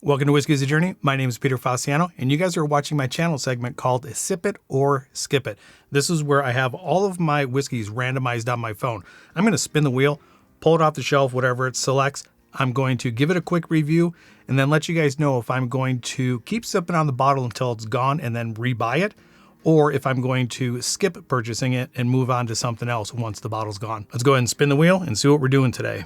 Welcome to Whiskey is a Journey. My name is Peter Fasciano, and you guys are watching my channel segment called Sip It or Skip It. This is where I have all of my whiskeys randomized on my phone. I'm going to spin the wheel, pull it off the shelf, whatever it selects. I'm going to give it a quick review and then let you guys know if I'm going to keep sipping on the bottle until it's gone and then rebuy it, or if I'm going to skip purchasing it and move on to something else once the bottle's gone. Let's go ahead and spin the wheel and see what we're doing today.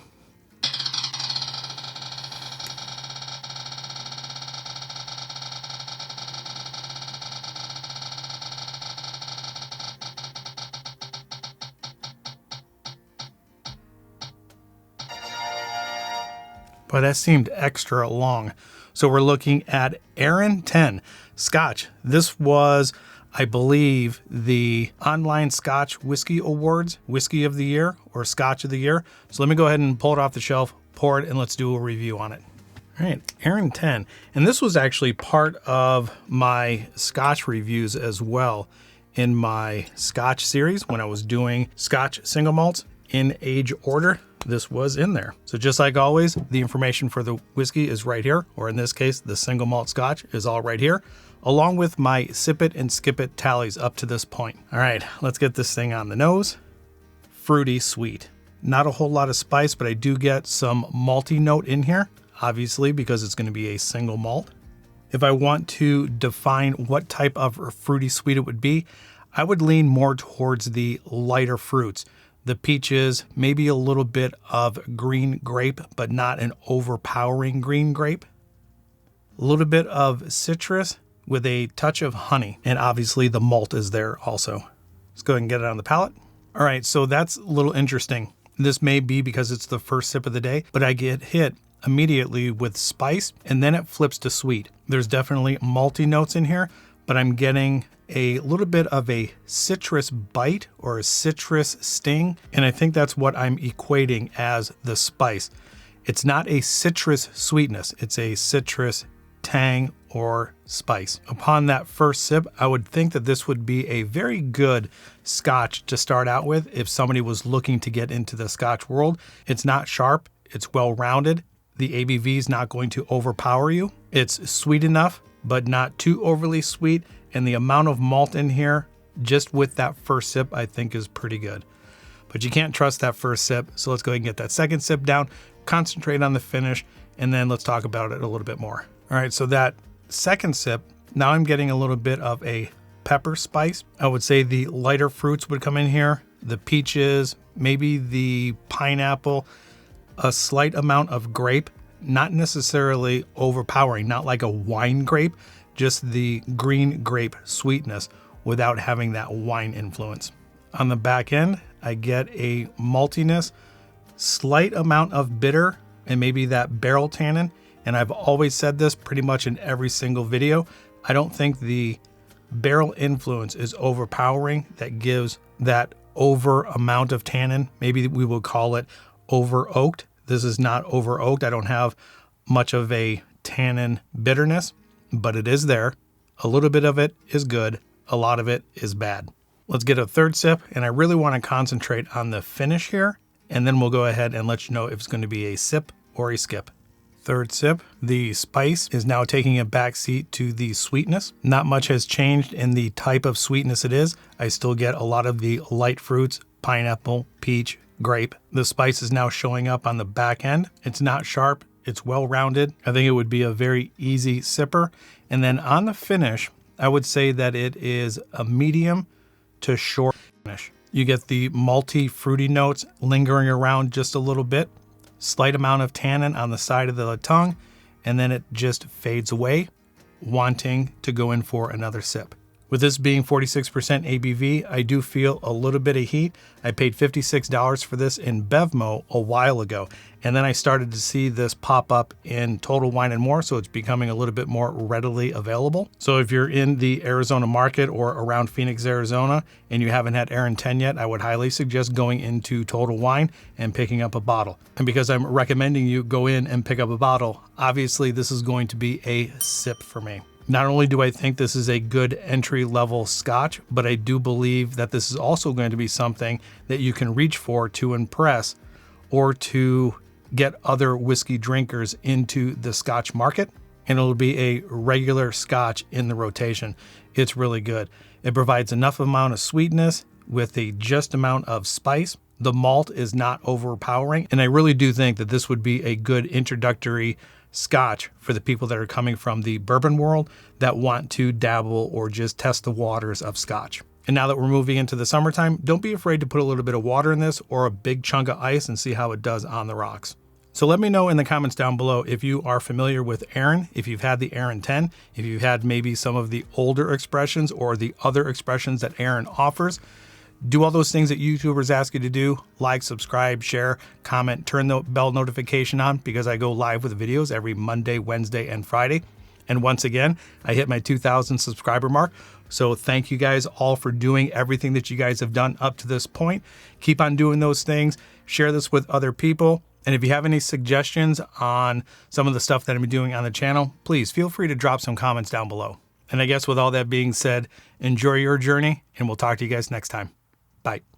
But that seemed extra long. So we're looking at Arran 10 Scotch. This was, I believe, the online Scotch Whiskey Awards, Whiskey of the Year or Scotch of the Year. So let me go ahead and pull it off the shelf, pour it, and let's do a review on it. All right, Arran 10. And this was actually part of my Scotch reviews as well in my Scotch series when I was doing Scotch single malts in age order. This was in there. So just like always, the information for the whiskey is right here, or in this case, the single malt Scotch is all right here, along with my sip it and skip it tallies up to this point. All right, let's get this thing on the nose. Fruity sweet. Not a whole lot of spice, but I do get some malty note in here, obviously because it's going to be a single malt. If I want to define what type of fruity sweet it would be, I would lean more towards the lighter fruits. The peaches, maybe a little bit of green grape, but not an overpowering green grape. A little bit of citrus with a touch of honey. And obviously the malt is there also. Let's go ahead and get it on the palate. All right, so that's a little interesting. This may be because it's the first sip of the day, but I get hit immediately with spice and then it flips to sweet. There's definitely malty notes in here, but I'm getting a little bit of a citrus bite or a citrus sting. And I think that's what I'm equating as the spice. It's not a citrus sweetness. It's a citrus tang or spice. Upon that first sip, I would think that this would be a very good Scotch to start out with if somebody was looking to get into the Scotch world. It's not sharp. It's well-rounded. The ABV is not going to overpower you. It's sweet enough, but not too overly sweet. And the amount of malt in here, just with that first sip, I think is pretty good. But you can't trust that first sip. So let's go ahead and get that second sip down, concentrate on the finish, and then let's talk about it a little bit more. All right, so that second sip, now I'm getting a little bit of a pepper spice. I would say the lighter fruits would come in here, the peaches, maybe the pineapple, a slight amount of grape, not necessarily overpowering, not like a wine grape, just the green grape sweetness without having that wine influence. On the back end, I get a maltiness, slight amount of bitter, and maybe that barrel tannin. And I've always said this pretty much in every single video. I don't think the barrel influence is overpowering. That gives that over amount of tannin. Maybe we will call it over oaked. This is not over oaked. I don't have much of a tannin bitterness, but it is there. A little bit of it is good. A lot of it is bad. Let's get a third sip, and I really want to concentrate on the finish here, and then we'll go ahead and let you know if it's going to be a sip or a skip. Third sip, the spice is now taking a backseat to the sweetness. Not much has changed in the type of sweetness it is. I still get a lot of the light fruits, pineapple, peach, grape. The spice is now showing up on the back end. It's not sharp. It's well-rounded. I think it would be a very easy sipper. And then on the finish, I would say that it is a medium to short finish. You get the malty, fruity notes lingering around just a little bit, slight amount of tannin on the side of the tongue, and then it just fades away, wanting to go in for another sip. With this being 46% ABV, I do feel a little bit of heat. I paid $56 for this in Bevmo a while ago, and then I started to see this pop up in Total Wine & More, so it's becoming a little bit more readily available. So if you're in the Arizona market or around Phoenix, Arizona, and you haven't had Arran 10 yet, I would highly suggest going into Total Wine and picking up a bottle. And because I'm recommending you go in and pick up a bottle, obviously this is going to be a sip for me. Not only do I think this is a good entry-level Scotch, but I do believe that this is also going to be something that you can reach for to impress or to get other whiskey drinkers into the Scotch market. and it'll be a regular Scotch in the rotation. It's really good. It provides enough amount of sweetness with a just amount of spice. The malt is not overpowering, and I really do think that this would be a good introductory Scotch for the people that are coming from the bourbon world that want to dabble or just test the waters of Scotch. And now that we're moving into the summertime, don't be afraid to put a little bit of water in this or a big chunk of ice and see how it does on the rocks. So let me know in the comments down below if you are familiar with Arran, if you've had the Arran 10, if you've had maybe some of the older expressions or the other expressions that Arran offers. Do all those things that YouTubers ask you to do. Like, subscribe, share, comment, turn the bell notification on because I go live with videos every Monday, Wednesday, and Friday. And once again, I hit my 2,000 subscriber mark. So thank you guys all for doing everything that you guys have done up to this point. Keep on doing those things. Share this with other people. And if you have any suggestions on some of the stuff that I'm doing on the channel, please feel free to drop some comments down below. And I guess with all that being said, enjoy your journey, and we'll talk to you guys next time. Bye.